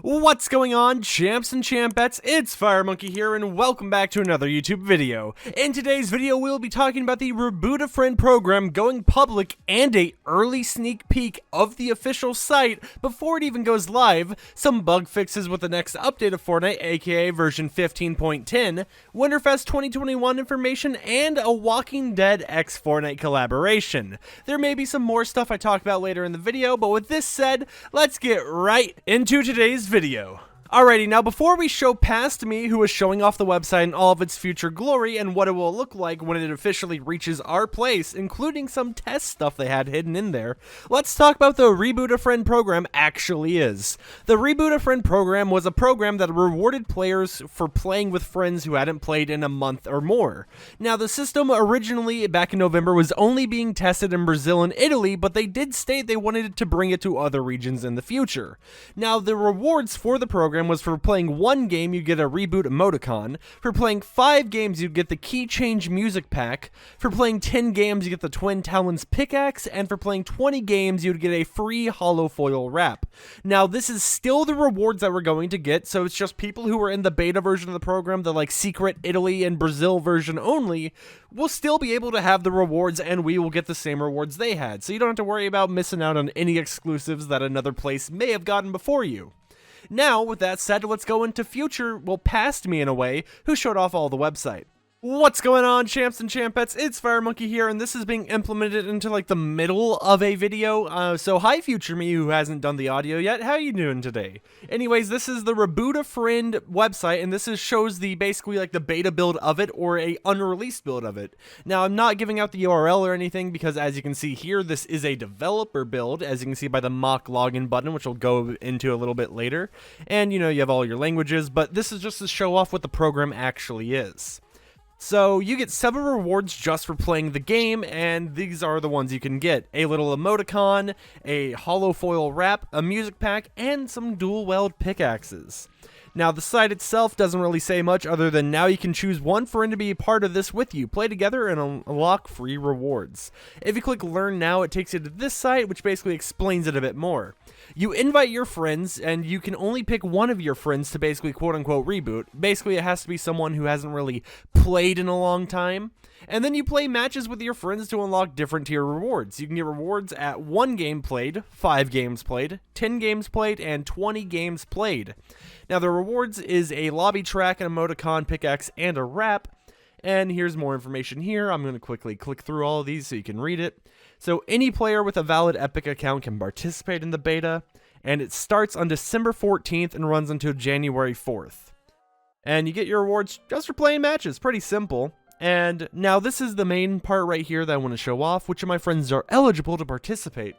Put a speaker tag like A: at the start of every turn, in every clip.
A: What's going on, champs and champettes? It's FireMonkey here, and welcome back to another YouTube video. In today's video, we'll be talking about the Reboot a Friend program going public and a early sneak peek of the official site before it even goes live, some bug fixes with the next update of Fortnite, aka version 15.10, Winterfest 2021 information, and a Walking Dead x Fortnite collaboration. There may be some more stuff I talk about later in the video, but with this said, let's get right into today's video. Alrighty, now before we show past me, who is showing off the website in all of its future glory and what it will look like when it officially reaches our place, including some test stuff they had hidden in there, let's talk about the Reboot a Friend program actually is. The Reboot a Friend program was a program that rewarded players for playing with friends who hadn't played in a month or more. Now, the system originally, back in November, was only being tested in Brazil and Italy, but they did state they wanted to bring it to other regions in the future. Now, the rewards for the program was for playing 1 game, you get a Reboot emoticon. For playing 5 games, you get the Key Change music pack. For playing 10 games, you get the Twin Talons pickaxe. And for playing 20 games, you'd get a free hollow foil wrap. Now, this is still the rewards that we're going to get, so it's just people who are in the beta version of the program, the secret Italy and Brazil version only, will still be able to have the rewards, and we will get the same rewards they had. So you don't have to worry about missing out on any exclusives that another place may have gotten before you. Now, with that said, let's go into past me in a way, who showed off all the website. What's going on, champs and champettes? It's FireMonkey here, and this is being implemented into the middle of a video. So hi, future me who hasn't done the audio yet. How you doing today? Anyways, this is the Reboot a Friend website, and this shows the basically the beta build of it or a unreleased build of it. Now, I'm not giving out the URL or anything because, as you can see here, this is a developer build, as you can see by the mock login button, which we'll go into a little bit later. And you have all your languages, but this is just to show off what the program actually is. So you get 7 rewards just for playing the game, and these are the ones you can get. A little emoticon, a hollow foil wrap, a music pack, and some dual weld pickaxes. Now, the site itself doesn't really say much other than now you can choose one friend to be a part of this with you, play together, and unlock free rewards. If you click Learn Now, it takes you to this site, which basically explains it a bit more. You invite your friends, and you can only pick one of your friends to basically quote-unquote reboot. Basically, it has to be someone who hasn't really played in a long time. And then you play matches with your friends to unlock different tier rewards. You can get rewards at 1 game played, 5 games played, 10 games played, and 20 games played. Now, the rewards is a lobby track, an emoticon, pickaxe, and a wrap. And here's more information here. I'm going to quickly click through all of these so you can read it. So any player with a valid Epic account can participate in the beta, and it starts on December 14th and runs until January 4th. And you get your rewards just for playing matches. Pretty simple. And now this is the main part right here that I want to show off. Which of my friends are eligible to participate?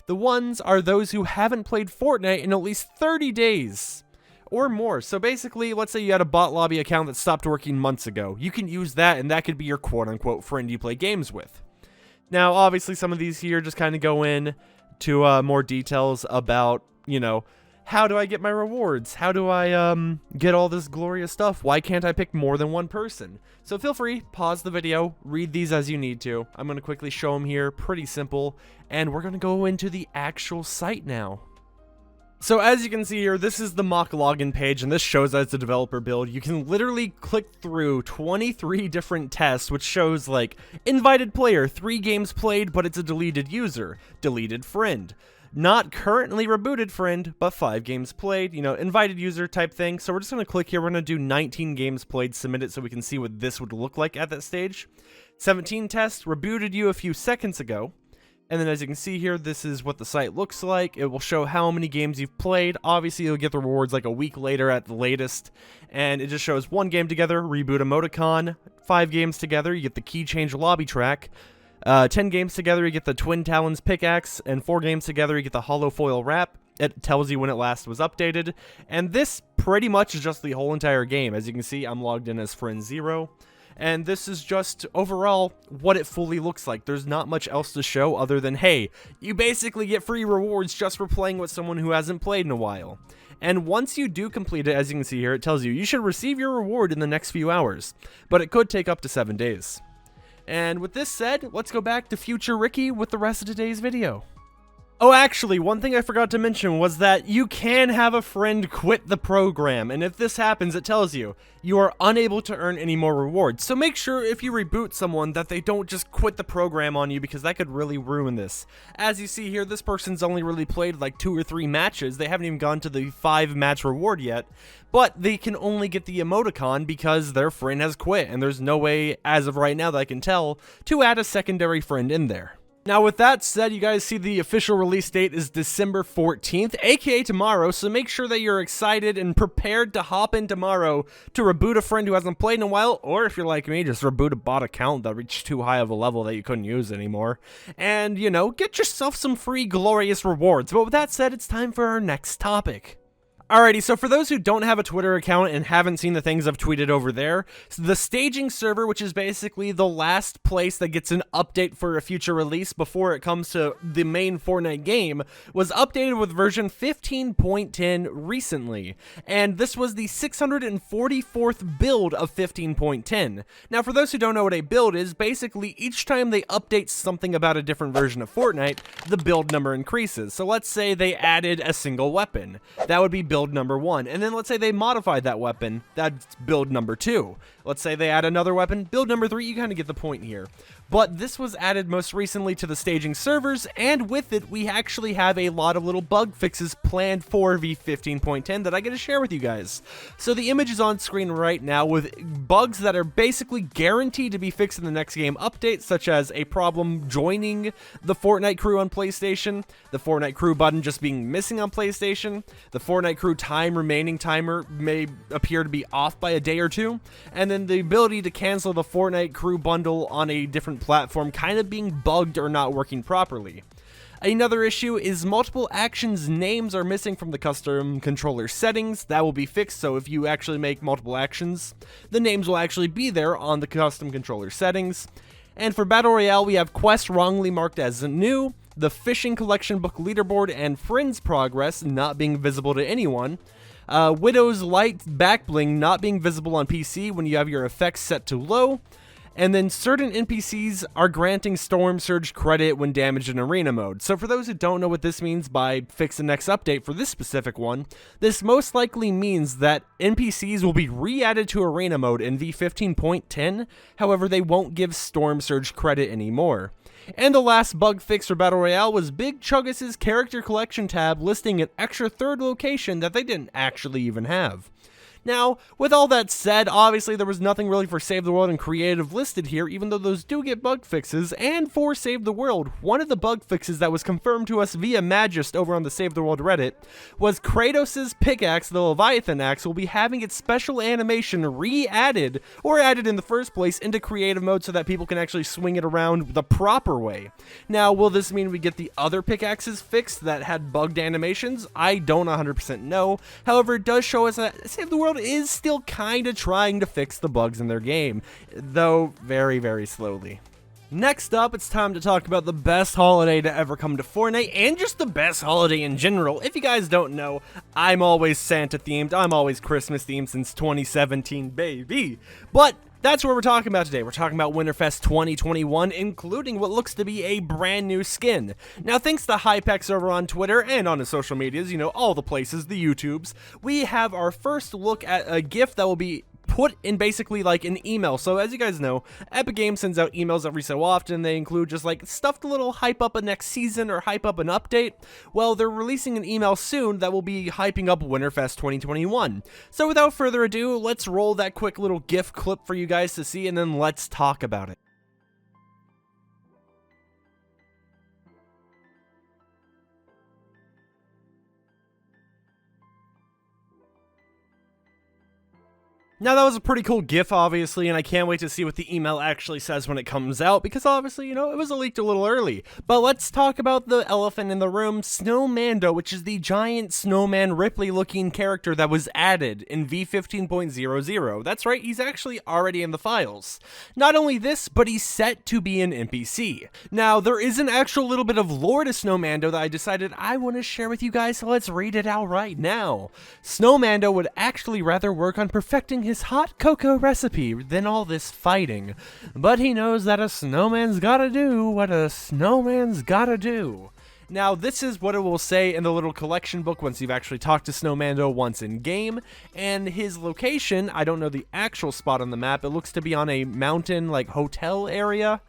A: The ones are those who haven't played Fortnite in at least 30 days or more. So basically, let's say you had a bot lobby account that stopped working months ago. You can use that, and that could be your quote-unquote friend you play games with. Now, obviously, some of these here just kind of go in to more details about, how do I get my rewards? How do I get all this glorious stuff? Why can't I pick more than one person? So feel free, pause the video, read these as you need to. I'm going to quickly show them here, pretty simple, and we're going to go into the actual site now. So as you can see here, this is the mock login page, and this shows as a developer build. You can literally click through 23 different tests, which shows invited player, 3 games played, but it's a deleted user, deleted friend. Not currently rebooted friend, but 5 games played, invited user type thing. So we're just going to click here. We're going to do 19 games played, submit it so we can see what this would look like at that stage. 17 tests, rebooted you a few seconds ago. And then as you can see here, this is what the site looks like. It will show how many games you've played. Obviously, you'll get the rewards a week later at the latest. And it just shows 1 game together, Reboot emoticon, 5 games together, you get the Key Change lobby track. 10 games together, you get the Twin Talons pickaxe, and 4 games together, you get the hollow foil wrap. It tells you when it last was updated. And this pretty much is just the whole entire game. As you can see, I'm logged in as friend 0. And this is just overall what it fully looks like. There's not much else to show other than, hey, you basically get free rewards just for playing with someone who hasn't played in a while. And once you do complete it, as you can see here, it tells you should receive your reward in the next few hours, but it could take up to 7 days. And with this said, let's go back to future Ricky with the rest of today's video. Oh, actually, one thing I forgot to mention was that you can have a friend quit the program, and if this happens, it tells you are unable to earn any more rewards. So make sure if you reboot someone that they don't just quit the program on you, because that could really ruin this. As you see here, this person's only really played like 2 or 3 matches. They haven't even gone to the 5-match reward yet, but they can only get the emoticon because their friend has quit, and there's no way, as of right now that I can tell, to add a secondary friend in there. Now, with that said, you guys see the official release date is December 14th, aka tomorrow, so make sure that you're excited and prepared to hop in tomorrow to reboot a friend who hasn't played in a while, or if you're like me, just reboot a bot account that reached too high of a level that you couldn't use anymore, and, you know, get yourself some free glorious rewards. But with that said, it's time for our next topic. Alrighty, so for those who don't have a Twitter account and haven't seen the things I've tweeted over there, the staging server, which is basically the last place that gets an update for a future release before it comes to the main Fortnite game, was updated with version 15.10 recently, and this was the 644th build of 15.10. Now, for those who don't know what a build is, basically each time they update something about a different version of Fortnite, the build number increases. So let's say they added a single weapon. That would be build number 1, and then let's say they modified that weapon, that's build number 2. Let's say they add another weapon, build number 3, you kind of get the point here. But this was added most recently to the staging servers, and with it, we actually have a lot of little bug fixes planned for V15.10 that I get to share with you guys. So the image is on screen right now with bugs that are basically guaranteed to be fixed in the next game update, such as a problem joining the Fortnite crew on PlayStation, the Fortnite crew button just being missing on PlayStation, the Fortnite crew time remaining timer may appear to be off by a day or 2, and then the ability to cancel the Fortnite crew bundle on a different platform kind of being bugged or not working properly. Another issue is multiple actions names are missing from the custom controller settings. That will be fixed, so if you actually make multiple actions, the names will actually be there on the custom controller settings. And for Battle Royale, we have quests wrongly marked as new, the fishing collection book leaderboard and friends progress not being visible to anyone, Widow's light backbling not being visible on PC when you have your effects set to low, and then certain NPCs are granting Storm Surge credit when damaged in arena mode. So for those who don't know what this means by fix the next update for this specific one, this most likely means that NPCs will be re-added to arena mode in V15.10, however they won't give Storm Surge credit anymore. And the last bug fix for Battle Royale was Big Chuggus' character collection tab listing an extra third location that they didn't actually even have. Now, with all that said, obviously there was nothing really for Save the World and Creative listed here, even though those do get bug fixes, and for Save the World, one of the bug fixes that was confirmed to us via Magist over on the Save the World Reddit was Kratos' pickaxe, the Leviathan axe, will be having its special animation re-added, or added in the first place, into creative mode so that people can actually swing it around the proper way. Now, will this mean we get the other pickaxes fixed that had bugged animations? I don't 100% know. However, it does show us that Save the World is still kinda trying to fix the bugs in their game, though very, very slowly. Next up, it's time to talk about the best holiday to ever come to Fortnite, and just the best holiday in general. If you guys don't know, I'm always Santa themed, I'm always Christmas themed since 2017, baby. But that's what we're talking about today. We're talking about Winterfest 2021, including what looks to be a brand new skin. Now, thanks to Hypex over on Twitter and on his social medias, you know, all the places, the YouTubes, we have our first look at a GIF that will be put in basically like an email. So as you guys know, Epic Games sends out emails every so often. They include just like stuff to little hype up a next season or hype up an update. Well, they're releasing an email soon that will be hyping up Winterfest 2021. So without further ado, let's roll that quick little GIF clip for you guys to see, and then let's talk about it. Now, that was a pretty cool GIF, obviously, and I can't wait to see what the email actually says when it comes out, because obviously, you know, it was leaked a little early. But let's talk about the elephant in the room, Snowmando, which is the giant snowman Ripley-looking character that was added in V15.00. That's right, he's actually already in the files. Not only this, but he's set to be an NPC. Now, there is an actual little bit of lore to Snowmando that I decided I want to share with you guys, so let's read it out right now. Snowmando would actually rather work on perfecting his hot cocoa recipe than all this fighting, but he knows that a snowman's gotta do what a snowman's gotta do. Now, this is what it will say in the little collection book once you've actually talked to Snowmando once in game, and his location, I don't know the actual spot on the map, it looks to be on a mountain, like, hotel area.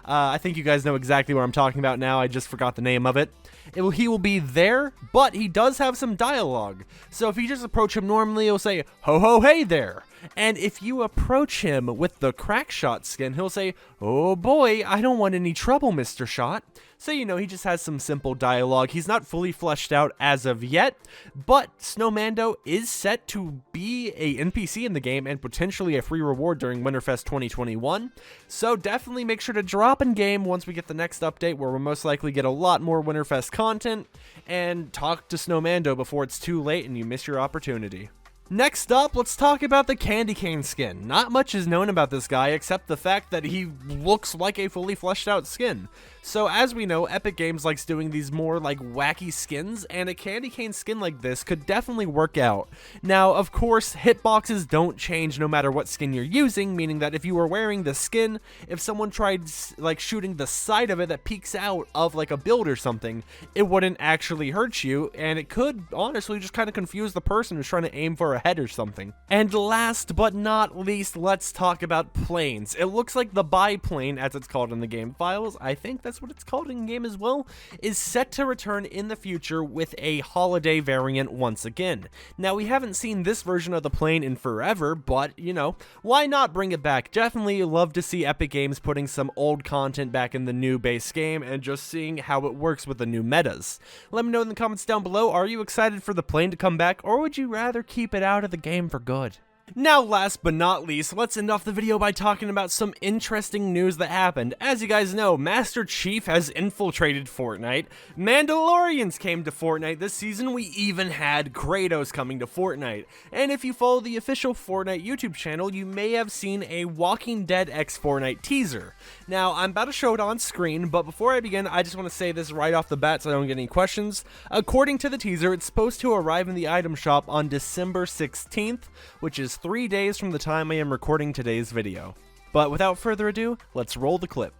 A: I think you guys know exactly what I'm talking about now, I just forgot the name of it. He will be there, but he does have some dialogue. So if you just approach him normally, he'll say, "Ho ho hey there." And if you approach him with the Crackshot skin, he'll say, "Oh boy, I don't want any trouble, Mr. Shot." So, you know, he just has some simple dialogue. He's not fully fleshed out as of yet, but Snowmando is set to be a NPC in the game and potentially a free reward during Winterfest 2021. So definitely make sure to drop in game once we get the next update, where we'll most likely get a lot more Winterfest content, and talk to Snowmando before it's too late and you miss your opportunity. Next up, let's talk about the Candy Cane skin. Not much is known about this guy except the fact that he looks like a fully fleshed out skin. So as we know, Epic Games likes doing these more like wacky skins, and a Candy Cane skin like this could definitely work out. Now, of course, hitboxes don't change no matter what skin you're using, meaning that if you were wearing the skin, if someone tried like shooting the side of it that peeks out of like a build or something, it wouldn't actually hurt you, and it could honestly just kind of confuse the person who's trying to aim for a head or something. And last but not least, let's talk about planes. It looks like the biplane, as it's called in the game files, I think that's what it's called in game as well, is set to return in the future with a holiday variant once again. Now, we haven't seen this version of the plane in forever, but, you know, why not bring it back? Definitely love to see Epic Games putting some old content back in the new base game and just seeing how it works with the new metas. Let me know in the comments down below, are you excited for the plane to come back, or would you rather keep it out of the game for good? Now, last but not least, let's end off the video by talking about some interesting news that happened. As you guys know, Master Chief has infiltrated Fortnite, Mandalorians came to Fortnite this season, we even had Kratos coming to Fortnite, and if you follow the official Fortnite YouTube channel, you may have seen a Walking Dead X Fortnite teaser. Now, I'm about to show it on screen, but before I begin, I just want to say this right off the bat so I don't get any questions. According to the teaser, it's supposed to arrive in the item shop on December 16th, which is 3 days from the time I am recording today's video. But without further ado, let's roll the clip.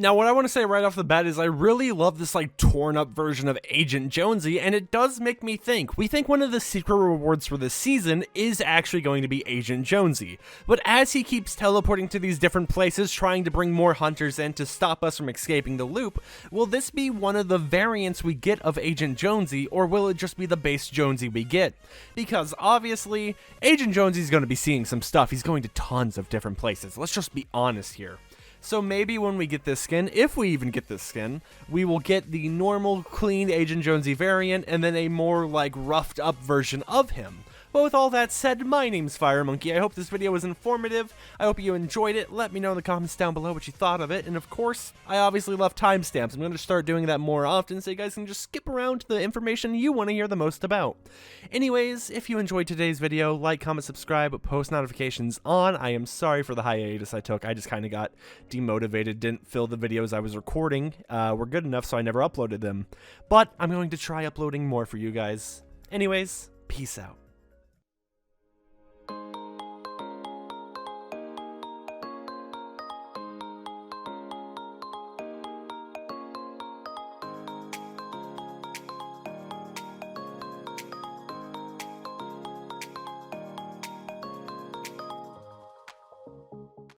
A: Now, what I want to say right off the bat is I really love this like torn up version of Agent Jonesy, and it does make me think. We think one of the secret rewards for this season is actually going to be Agent Jonesy, but as he keeps teleporting to these different places trying to bring more hunters in to stop us from escaping the loop, will this be one of the variants we get of Agent Jonesy, or will it just be the base Jonesy we get? Because obviously, Agent Jonesy is going to be seeing some stuff. He's going to tons of different places. Let's just be honest here. So maybe when we get this skin, if we even get this skin, we will get the normal, clean Agent Jonesy variant and then a more, like, roughed up version of him. But with all that said, my name's FireMonkey. I hope this video was informative. I hope you enjoyed it. Let me know in the comments down below what you thought of it. And of course, I obviously love timestamps. I'm going to start doing that more often so you guys can just skip around to the information you want to hear the most about. Anyways, if you enjoyed today's video, like, comment, subscribe, post notifications on. I am sorry for the hiatus I took. I just kind of got demotivated, didn't fill the videos I was recording. Were good enough, so I never uploaded them. But I'm going to try uploading more for you guys. Anyways, peace out.